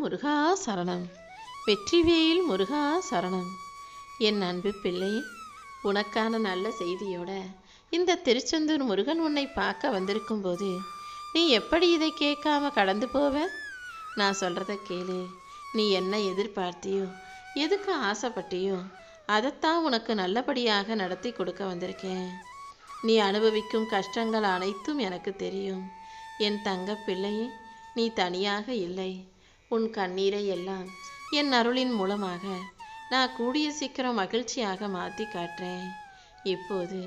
முருகா சரணம். வெற்றிவேல் முருகா சரணம். என் அன்பு பிள்ளை, உனக்கான நல்ல செய்தியோட இந்த திருச்செந்தூர் முருகன் உன்னை பார்க்க வந்திருக்கும் போது நீ எப்படி இதை கேட்காம கடந்து போவ? நான் சொல்கிறத கேளு. நீ என்ன எதிர்பார்த்தியோ, எதுக்கு ஆசைப்பட்டியோ, அதைத்தான் உனக்கு நல்லபடியாக நடத்தி கொடுக்க வந்திருக்கேன். நீ அனுபவிக்கும் கஷ்டங்கள் அனைத்தும் எனக்கு தெரியும். என் தங்க பிள்ளையே, நீ தனியாக இல்லை. உன் கண்ணீரை எல்லாம் என் அருளின் மூலமாக நான் கூடிய சீக்கிரம் மகிழ்ச்சியாக மாற்றி காட்டுறேன். இப்போது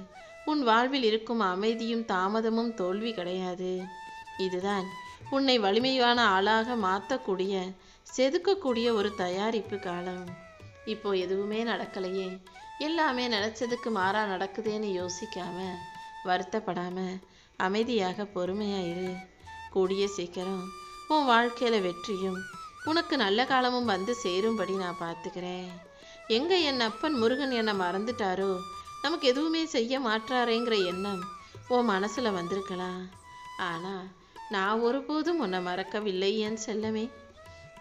உன் வாழ்வில் இருக்கும் அமைதியும் தாமதமும் தோல்வி கிடையாது. இதுதான் உன்னை வலிமையான ஆளாக மாற்றக்கூடிய, செதுக்கக்கூடிய ஒரு தயாரிப்பு காலம். இப்போ எதுவுமே நடக்கலையே, எல்லாமே நினச்சதுக்கு மாறாக நடக்குதேன்னு யோசிக்காம, வருத்தப்படாம, அமைதியாக பொறுமையாக இரு. கூடிய சீக்கிரம் உன் வாழ்க்கையில் வெற்றியும் உனக்கு நல்ல காலமும் வந்து சேரும்படி நான் பார்த்துக்கிறேன். எங்கே என் அப்பன் முருகன் என்னை மறந்துட்டாரோ, நமக்கு எதுவுமே செய்ய மாட்டாரேங்கிற எண்ணம் உன் மனசில் வந்திருக்கலாம். ஆனால் நான் ஒருபோதும் உன்னை மறக்கவில்லை என் செல்லமே.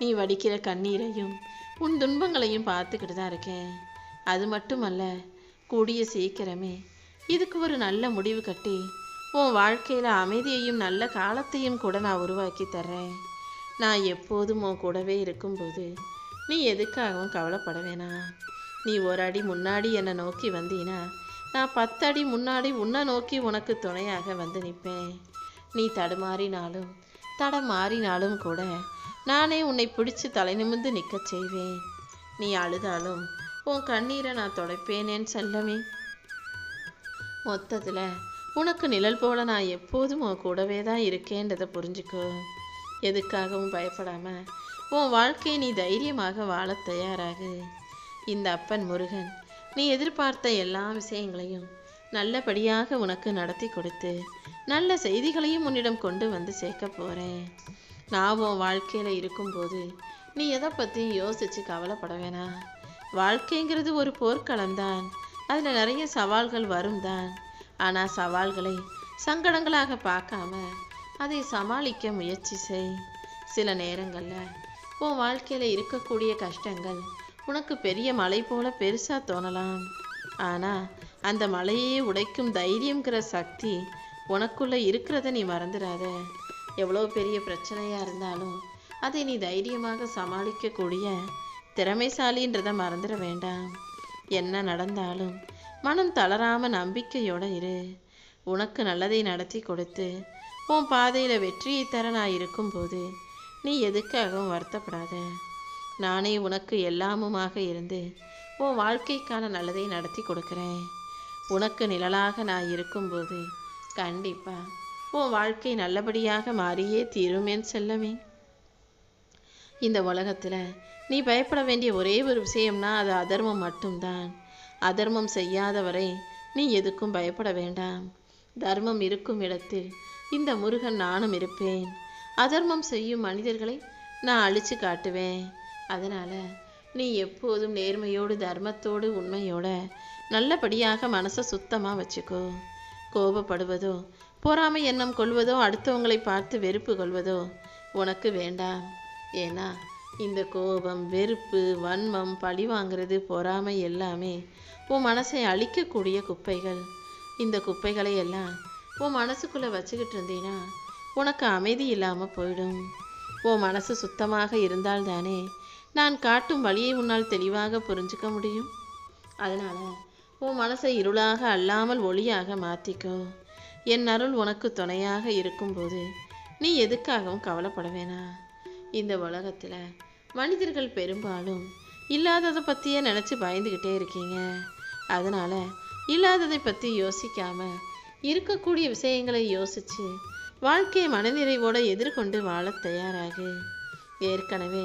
நீ வடிக்கிற கண்ணீரையும் உன் துன்பங்களையும் பார்த்துக்கிட்டு தான் இருக்கேன். அது மட்டுமல்ல, கூடிய சீக்கிரமே இதுக்கு ஒரு நல்ல முடிவு கட்டி உன் வாழ்க்கையில் அமைதியையும் நல்ல காலத்தையும் கூட நான் உருவாக்கி தர்றேன். நான் எப்போதும் உன் கூடவே இருக்கும்போது நீ எதுக்காகவும் கவலைப்பட வேணாம். நீ ஒரு அடி முன்னாடி என்னை நோக்கி வந்தீனா, நான் 10 அடி முன்னாடி உன்னை நோக்கி உனக்கு துணையாக வந்து நிற்பேன். நீ தடம் மாறினாலும் கூட நானே உன்னை பிடிச்சி தலை நிமிர்ந்து நிற்க செய்வேன். நீ அழுதாலும் உன் கண்ணீரை நான் துடைப்பேனேன்னு செல்லமே. மொத்தத்தில் உனக்கு நிழல் போல நான் எப்போதும் உன் கூடவே தான் இருக்கேன்றதை புரிஞ்சுக்கோ. எதுக்காகவும் பயப்படாமல் உன் வாழ்க்கையை நீ தைரியமாக வாழ தயாராகு. இந்த அப்பன் முருகன் நீ எதிர்பார்த்த எல்லா விஷயங்களையும் நல்லபடியாக உனக்கு நடத்தி கொடுத்து நல்ல செய்திகளையும் உன்னிடம் கொண்டு வந்து சேர்க்க போகிறேன். நான் உன் வாழ்க்கையில் இருக்கும்போது நீ எதை பற்றியும் யோசித்து கவலைப்பட வேணாம். வாழ்க்கைங்கிறது ஒரு போர்க்களம்தான். அதில் நிறைய சவால்கள் வரும் தான். ஆனால் சவால்களை சங்கடங்களாக பார்க்காம அதை சமாளிக்க முயற்சி செய். சில நேரங்களில் உன் வாழ்க்கையில் இருக்கக்கூடிய கஷ்டங்கள் உனக்கு பெரிய மலை போல பெருசாக தோணலாம். ஆனால் அந்த மலையே உடைக்கும் தைரியங்கிற சக்தி உனக்குள்ளே இருக்கிறத நீ மறந்துடாத. எவ்வளோ பெரிய பிரச்சனையாக இருந்தாலும் அதை நீ தைரியமாக சமாளிக்கக்கூடிய திறமைசாலின்றதை மறந்துட வேண்டாம். என்ன நடந்தாலும் மனம் தளராமல் நம்பிக்கையோடு இரு. உனக்கு நல்லதை நடத்தி கொடுத்து உன் பாதையில் வெற்றியை தர நான் இருக்கும்போது நீ எதுக்காகவும் வருத்தப்படாத. நானே உனக்கு எல்லாமுமாக இருந்து உன் வாழ்க்கைக்கான நல்லதை நடத்தி கொடுக்குறேன். உனக்கு நிழலாக நான் இருக்கும்போது கண்டிப்பாக உன் வாழ்க்கை நல்லபடியாக மாறியே தீருமேன்னு செல்லமே. இந்த உலகத்தில் நீ பயப்பட வேண்டிய ஒரே ஒரு விஷயம்னா அது அதர்மம் மட்டும்தான். அதர்மம் செய்யாதவரை நீ எதுக்கும் பயப்பட வேண்டாம். தர்மம் இருக்கும் இடத்தில் இந்த முருகன் நானும் இருப்பேன். அதர்மம் செய்யும் மனிதர்களை நான் அழிச்சு காட்டுவேன். அதனால் நீ எப்போதும் நேர்மையோடு, தர்மத்தோடு, உண்மையோட நல்லபடியாக மனசை சுத்தமாக வச்சுக்கோ. கோபப்படுவதோ, பொறாமை எண்ணம் கொள்வதோ, அடுத்தவங்களை பார்த்து வெறுப்பு கொள்வதோ உனக்கு வேண்டாம். ஏன்னா இந்த கோபம், வெறுப்பு, வன்மம், பழி வாங்கிறது, பொறாமை எல்லாமே உன் மனசை அழிக்கக்கூடிய குப்பைகள். இந்த குப்பைகளை எல்லாம் உன் மனசுக்குள்ளே வச்சுக்கிட்டு இருந்தீன்னா உனக்கு அமைதி இல்லாமல் போயிடும். உன் மனசு சுத்தமாக இருந்தால்தானே நான் காட்டும் வழியை உன்னால் தெளிவாக புரிஞ்சுக்க முடியும். அதனால் உன் மனசை இருளாக அல்லாமல் ஒளியாக மாற்றிக்கோ. என் அருள் உனக்கு துணையாக இருக்கும்போது நீ எதுக்காகவும் கவலைப்பட வேணாம். இந்த உலகத்தில் மனிதர்கள் பெரும்பாலும் இல்லாததை பற்றியே நினச்சி பயந்துக்கிட்டே இருக்கீங்க. அதனால் இல்லாததை பற்றி யோசிக்காமல் இருக்கக்கூடிய விஷயங்களை யோசித்து வாழ்க்கையை மனநிறைவோடு எதிர்கொண்டு வாழ தயாராகு. ஏற்கனவே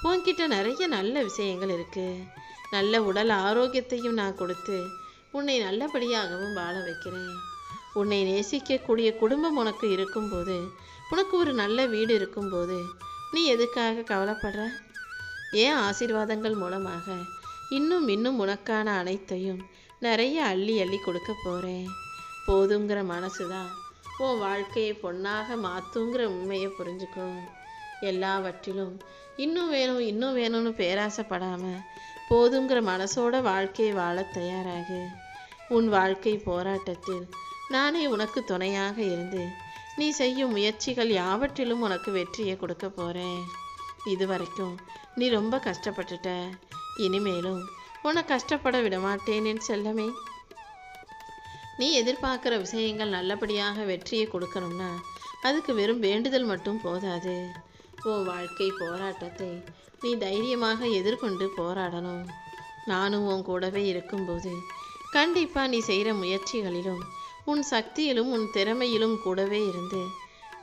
உன்கிட்ட நிறைய நல்ல விஷயங்கள் இருக்குது. நல்ல உடல் ஆரோக்கியத்தையும் நான் கொடுத்து உன்னை நல்லபடியாகவும் வாழ வைக்கிறேன். உன்னை நேசிக்கக்கூடிய குடும்பம் உனக்கு இருக்கும்போது, உனக்கு ஒரு நல்ல வீடு இருக்கும்போது நீ எதுக்காக கவலைப்படுற? ஏன் ஆசீர்வாதங்கள் மூலமாக இன்னும் உனக்கான அனைத்தையும் நிறைய அள்ளி அள்ளி கொடுக்க போகிறேன். போதுங்கிற மனசு தான் உன் வாழ்க்கையை பொன்னாக மாற்றுங்கிற உண்மையை புரிஞ்சுக்கோ. எல்லாவற்றிலும் இன்னும் வேணும் இன்னும் வேணும்னு பேராசைப்படாம போதுங்கிற மனசோட வாழ்க்கையை வாழ தயாராகு. உன் வாழ்க்கை போராட்டத்தில் நானே உனக்கு துணையாக இருந்து நீ செய்யும் முயற்சிகள் யாவற்றிலும் உனக்கு வெற்றியை கொடுக்க போறேன். இதுவரைக்கும் நீ ரொம்ப கஷ்டப்பட்டுட்ட, இனிமேலும் உன்னை கஷ்டப்பட விடமாட்டேன் என் செல்லமே. நீ எதிர்பார்க்குற விஷயங்கள் நல்லபடியாக வெற்றியை கொடுக்கணும்னா அதுக்கு வெறும் வேண்டுதல் மட்டும் போதாது. உன் வாழ்க்கை போராட்டத்தை நீ தைரியமாக எதிர்கொண்டு போராடணும். நானும் உன் கூடவே இருக்கும்போது கண்டிப்பாக நீ செய்கிற முயற்சிகளிலும் உன் சக்தியிலும் உன் திறமையிலும் கூடவே இருந்து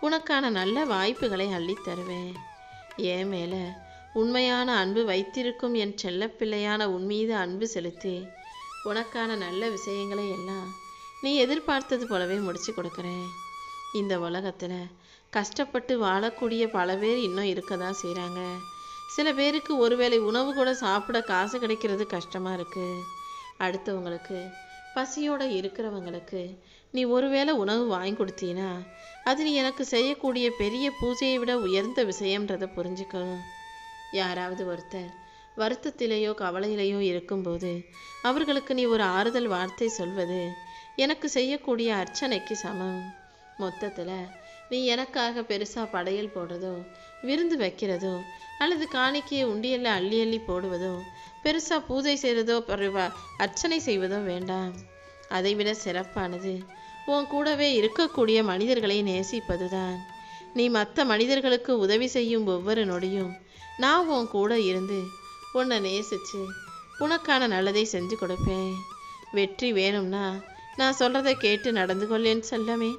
உனக்கான நல்ல வாய்ப்புகளை அள்ளித் தருவேன். என் மேலே உண்மையான அன்பு வைத்திருக்கும் என் செல்லப்பிள்ளையான உன் மீது அன்பு செலுத்தி உனக்கான நல்ல விஷயங்களை எல்லாம் நீ எதிர்பார்த்தது போலவே முடிச்சு கொடுக்குறேன். இந்த உலகத்தில் கஷ்டப்பட்டு வாழக்கூடிய பல பேர் இன்னும் இருக்க தான் செய்கிறாங்க. சில பேருக்கு ஒருவேளை உணவு கூட சாப்பிட காசு கிடைக்கிறது கஷ்டமாக இருக்குது. அடுத்தவங்களுக்கு பசியோடு இருக்கிறவங்களுக்கு நீ ஒருவேளை உணவு வாங்கி கொடுத்தீன்னா அது நீ எனக்கு செய்யக்கூடிய பெரிய பூஜையை விட உயர்ந்த விஷயம்ன்றதை புரிஞ்சுக்கோ. யாராவது ஒருத்தர் வருத்தத்திலேயோ கவலையிலேயோ இருக்கும்போது அவர்களுக்கு நீ ஒரு ஆறுதல் வார்த்தை சொல்வது எனக்கு செய்யக்கூடிய அர்ச்சனைக்கு சமம். மொத்தத்தில் நீ எனக்காக பெருசாக படையல் போடுறதோ விருந்து வைக்கிறதோ அல்லது காணிக்கையை உண்டியல்ல அள்ளி அள்ளி போடுவதோ பெருசாக பூஜை செய்கிறதோ அர்ச்சனை செய்வதோ வேண்டாம். அதைவிட சிறப்பானது உன் கூடவே இருக்கக்கூடிய மனிதர்களை நேசிப்பது தான். நீ மற்ற மனிதர்களுக்கு உதவி செய்யும் ஒவ்வொரு நொடியும் நான் உன் கூட இருந்து உன்னை நேசித்து உனக்கான நல்லதை செஞ்சு கொடுப்பேன். வெற்றி வேணும்னா நான் சொல்கிறத கேட்டு நடந்து கொள்ளேன்னு செல்லமே.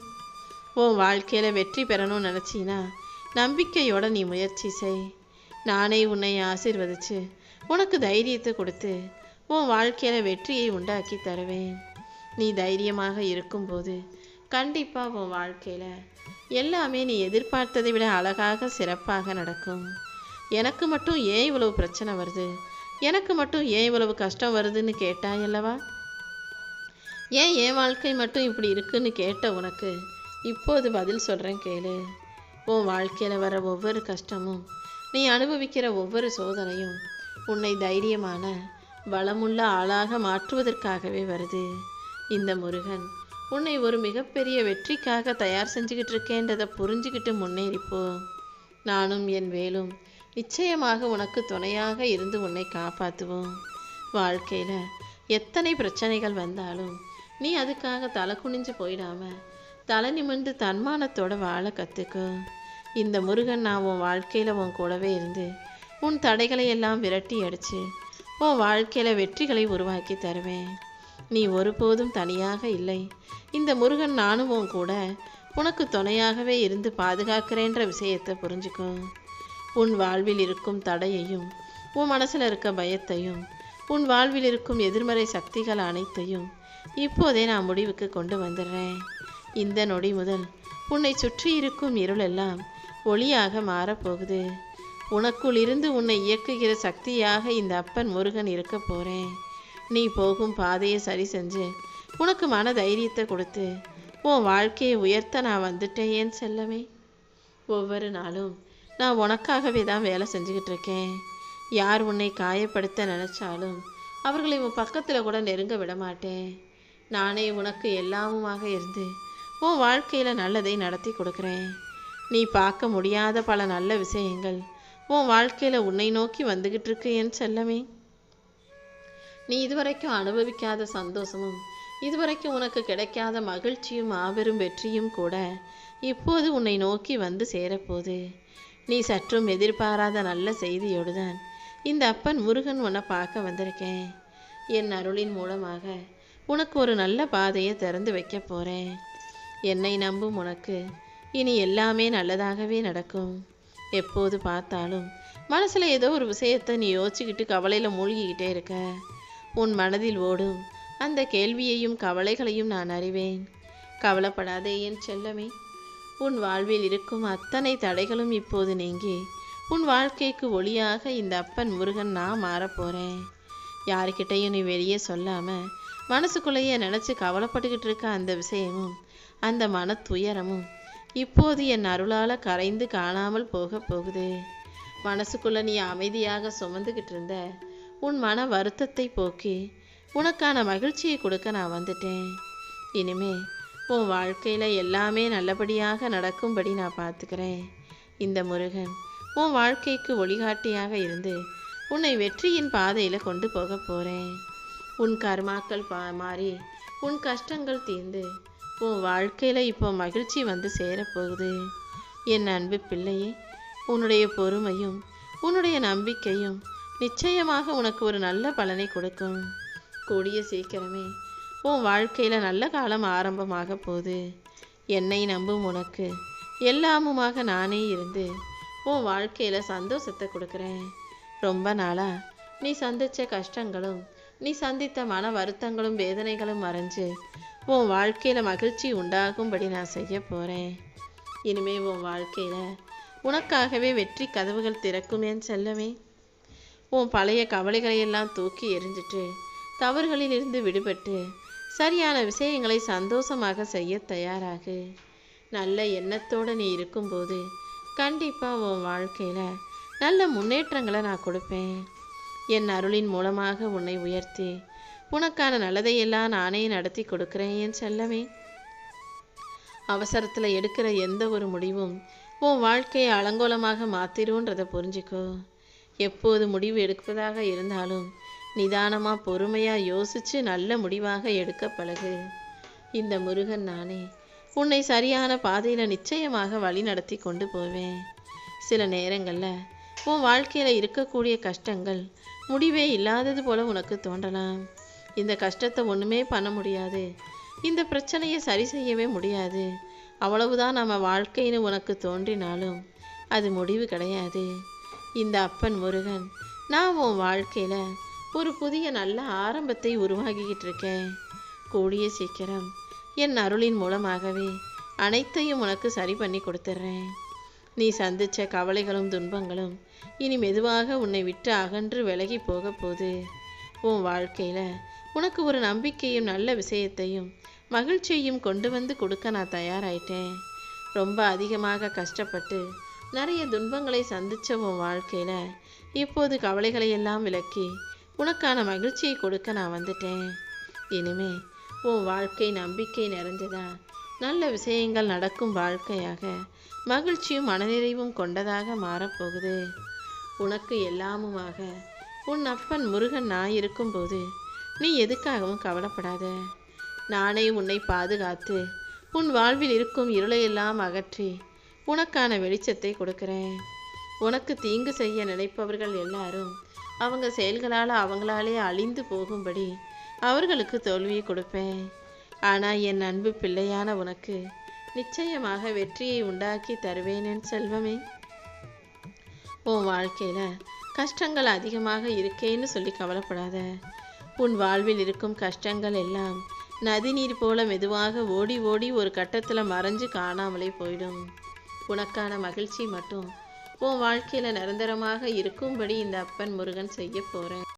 உன் வாழ்க்கையில் வெற்றி பெறணும்னு நினச்சின்னா நம்பிக்கையோட நீ முயற்சி செய். நானே உன்னை ஆசீர்வதிச்சு உனக்கு தைரியத்தை கொடுத்து உன் வாழ்க்கையில் வெற்றியை உண்டாக்கி தருவேன். நீ தைரியமாக இருக்கும்போது கண்டிப்பாக உன் வாழ்க்கையில் எல்லாமே நீ எதிர்பார்த்ததை விட அழகாக சிறப்பாக நடக்கும். எனக்கு மட்டும் ஏன் இவ்வளவு பிரச்சனை வருது, எனக்கு மட்டும் ஏன் இவ்வளவு கஷ்டம் வருதுன்னு கேட்டாயல்லவா? ஏன் என் வாழ்க்கை மட்டும் இப்படி இருக்குன்னு கேட்ட உனக்கு இப்போது பதில் சொல்கிறேன் கேளு. உன் வாழ்க்கையில் வர ஒவ்வொரு கஷ்டமும் நீ அனுபவிக்கிற ஒவ்வொரு சோதனையும் உன்னை தைரியமான பலமுள்ள ஆளாக மாற்றுவதற்காகவே வருது. இந்த முருகன் உன்னை ஒரு மிகப்பெரிய வெற்றிக்காக தயார் செஞ்சுக்கிட்டு இருக்கேன்றதை புரிஞ்சுக்கிட்டு முன்னேறிப்போ. நானும் என் வேலும் நிச்சயமாக உனக்கு துணையாக இருந்து உன்னை காப்பாற்றுவோம். வாழ்க்கையில் எத்தனை பிரச்சனைகள் வந்தாலும் நீ அதுக்காக தலை குனிஞ்சு போயிடாம தலை நிமிர்ந்து தன்மானத்தோட வாழ கற்றுக்கோ. இந்த முருகன் நான் உன் வாழ்க்கையில் உன் கூடவே இருந்து உன் தடைகளை எல்லாம் விரட்டி அடித்து உன் வாழ்க்கையில் வெற்றிகளை உருவாக்கி தருவேன். நீ ஒருபோதும் தனியாக இல்லை. இந்த முருகன் நானும் உன் கூட உனக்கு துணையாகவே இருந்து பாதுகாக்கிறேன்ற விஷயத்தை புரிஞ்சுக்கோ. உன் வாழ்வில் இருக்கும் தடையையும் உன் மனசில் இருக்க பயத்தையும் உன் வாழ்வில் இருக்கும் எதிர்மறை சக்திகள் அனைத்தையும் இப்போதே நான் முடிவுக்கு கொண்டு வந்துடுறேன். இந்த நொடி முதல் உன்னை சுற்றி இருக்கும் இருளெல்லாம் ஒளியாக மாறப்போகுது. உனக்குள் இருந்து உன்னை இயக்குகிற சக்தியாக இந்த அப்பன் முருகன் இருக்க போகிறேன். நீ போகும் பாதையை சரி செஞ்சு உனக்கு மன தைரியத்தை கொடுத்து உன் வாழ்க்கையை உயர்த்த நான் வந்துட்டேன் ஏன் செல்லமே. ஒவ்வொரு நாளும் நான் உனக்காகவே தான் வேலை செஞ்சுக்கிட்டு இருக்கேன். யார் உன்னை காயப்படுத்த நினச்சாலும் அவர்களை உன் பக்கத்தில் கூட நெருங்க விட மாட்டேன். நானே உனக்கு எல்லாமுமாக இருந்து உன் வாழ்க்கையில் நல்லதை நடத்தி கொடுக்குறேன். நீ பார்க்க முடியாத பல நல்ல விஷயங்கள் உன் வாழ்க்கையில் உன்னை நோக்கி வந்துக்கிட்டு இருக்கு என் செல்லமே. நீ இதுவரைக்கும் அனுபவிக்காத சந்தோஷமும் இதுவரைக்கும் உனக்கு கிடைக்காத மகிழ்ச்சியும் மாபெரும் வெற்றியும் கூட இப்போது உன்னை நோக்கி வந்து சேரப்போகுது. நீ சற்றும் எதிர்பாராத நல்ல செய்தியோடு தான் இந்த அப்பன் முருகன் உன்னை பார்க்க வந்திருக்கேன். என் அருளின் மூலமாக உனக்கு ஒரு நல்ல பாதையை திறந்து வைக்க போகிறேன். என்னை நம்பும் உனக்கு இனி எல்லாமே நல்லதாகவே நடக்கும். எப்போது பார்த்தாலும் மனசில் ஏதோ ஒரு விஷயத்தை நீ யோசிச்சுக்கிட்டு கவலையில் மூழ்கிக்கிட்டே இருக்க. உன் மனதில் ஓடும் அந்த கேள்வியையும் கவலைகளையும் நான் அறிவேன். கவலைப்படாதே என் செல்லமே. உன் வாழ்வில் இருக்கும் அத்தனை தடைகளும் இப்போது நீங்கி உன் வாழ்க்கைக்கு ஒளியாக இந்த அப்பன் முருகன் நான் மாறப்போகிறேன். யாருக்கிட்டையும் நீ வெளியே சொல்லாமல் மனசுக்குள்ளேயே நினச்சி கவலைப்பட்டுக்கிட்டு இருக்க அந்த விஷயமும் அந்த மன துயரமும் இப்போது என் அருளால் கரைந்து காணாமல் போக போகுது. மனசுக்குள்ள நீ அமைதியாக சுமந்துக்கிட்டு இருந்த உன் மன வருத்தத்தை போக்கி உனக்கான மகிழ்ச்சியை கொடுக்க நான் வந்துட்டேன். இனிமே உன் வாழ்க்கையில் எல்லாமே நல்லபடியாக நடக்கும்படி நான் பார்த்துக்கிறேன். இந்த முருகன் உன் வாழ்க்கைக்கு ஒளிகாட்டியாக இருந்து உன்னை வெற்றியின் பாதையில் கொண்டு போக போகிறேன். உன் கர்மாக்கள் மாறி உன் கஷ்டங்கள் தீர்ந்து உன் வாழ்க்கையில் இப்போ மகிழ்ச்சி வந்து சேரப்போகுது. என் அன்பு பிள்ளையே, உன்னுடைய பொறுமையும் உன்னுடைய நம்பிக்கையும் நிச்சயமாக உனக்கு ஒரு நல்ல பலனை கொடுக்கும். கூடிய சீக்கிரமே உன் வாழ்க்கையில் நல்ல காலம் ஆரம்பமாக போகுது. என்னை நம்பும் உனக்கு எல்லாமுமாக நானே இருந்து உன் வாழ்க்கையில் சந்தோஷத்தை கொடுக்குறேன். ரொம்ப நாளாக நீ சந்தித்த கஷ்டங்களும் நீ சந்தித்த மன வருத்தங்களும் வேதனைகளும் மறைஞ்சு உன் வாழ்க்கையில் மகிழ்ச்சி உண்டாகும்படி நான் செய்ய போகிறேன். இனிமேல் உன் வாழ்க்கையில் உனக்காகவே வெற்றி கதவுகள் திறக்குமேன்னு செல்லவே. உன் பழைய கவலைகளையெல்லாம் தூக்கி எறிஞ்சிட்டு தவறுகளிலிருந்து விடுபட்டு சரியான விஷயங்களை சந்தோஷமாக செய்ய தயாராகு. நல்ல எண்ணத்தோடு நீ இருக்கும்போது கண்டிப்பாக உன் வாழ்க்கையில் நல்ல முன்னேற்றங்களை நான் கொடுப்பேன். என் அருளின் மூலமாக உன்னை உயர்த்தி உனக்கான நல்லதையெல்லாம் நானே நடத்தி கொடுக்குறேன் என் செல்லமே. அவசரத்தில் எடுக்கிற எந்த ஒரு முடிவும் உன் வாழ்க்கையை அலங்கோலமாக மாற்றிடுன்றதை புரிஞ்சுக்கோ. எப்போது முடிவு எடுப்பதாக இருந்தாலும் நிதானமாக பொறுமையாக யோசித்து நல்ல முடிவாக எடுக்க பழகு. இந்த முருகன் நானே உன்னை சரியான பாதையில் நிச்சயமாக வழி நடத்தி கொண்டு போவேன். சில நேரங்களில் உன் வாழ்க்கையில் இருக்கக்கூடிய கஷ்டங்கள் முடிவே இல்லாதது போல உனக்கு தோன்றலாம். இந்த கஷ்டத்தை ஒன்றுமே பண்ண முடியாது, இந்த பிரச்சனையை சரி செய்யவே முடியாது, அவ்வளவுதான் நம்ம வாழ்க்கைன்னு உனக்கு தோன்றினாலும் அது முடிவு கிடையாது. இந்த அப்பன் முருகன் நான் உன் வாழ்க்கையில் ஒரு புதிய நல்ல ஆரம்பத்தை உருவாக்கிக்கிட்டு இருக்கேன். கூடிய சீக்கிரம் என் அருளின் மூலமாகவே அனைத்தையும் உனக்கு சரி பண்ணி கொடுத்துட்றேன். நீ சந்தித்த கவலைகளும் துன்பங்களும் இனி மெதுவாக உன்னை விட்டு அகன்று விலகி போக போகுது. உன் வாழ்க்கையில் உனக்கு ஒரு நம்பிக்கையும் நல்ல விஷயத்தையும் மகிழ்ச்சியையும் கொண்டு வந்து கொடுக்க நான் தயாராயிட்டேன். ரொம்ப அதிகமாக கஷ்டப்பட்டு நிறைய துன்பங்களை சந்தித்த உன் வாழ்க்கையில் இப்போது கவலைகளை எல்லாம் விலக்கி உனக்கான மகிழ்ச்சியை கொடுக்க நான் வந்துட்டேன். இனிமே உன் வாழ்க்கை நம்பிக்கை நிறைஞ்சதா நல்ல விஷயங்கள் நடக்கும் வாழ்க்கையாக மகிழ்ச்சியும் மனநிறைவும் கொண்டதாக மாறப்போகுது. உனக்கு எல்லாமுமாக உன் அப்பன் முருகன் நான் இருக்கும்போது நீ எதுக்காகவும் கவலைப்படாத. நானே உன்னை பாதுகாத்து உன் வாழ்வில் இருக்கும் இருளையெல்லாம் அகற்றி உனக்கான வெளிச்சத்தை கொடுக்குறேன். உனக்கு தீங்கு செய்ய நினைப்பவர்கள் எல்லாரும் அவங்க செயல்களால் அவங்களாலே அழிந்து போகும்படி அவர்களுக்கு தோல்வியை கொடுப்பேன். ஆனால் என் அன்பு பிள்ளையான உனக்கு நிச்சயமாக வெற்றியை உண்டாக்கி தருவேன் என் செல்வமே. உன் வாழ்க்கையில் கஷ்டங்கள் அதிகமாக இருக்கேன்னு சொல்லி கவலைப்படாத. உன் வாழ்வில் இருக்கும் கஷ்டங்கள் எல்லாம் நதி நீர் போல மெதுவாக ஓடி ஓடி ஒரு கட்டத்தில் மறைஞ்சு காணாமலே போயிடும். உனக்கான மகிழ்ச்சி மட்டும் உன் வாழ்க்கையில் நிரந்தரமாக இருக்கும்படி இந்த அப்பன் முருகன் செய்ய போகிறேன்.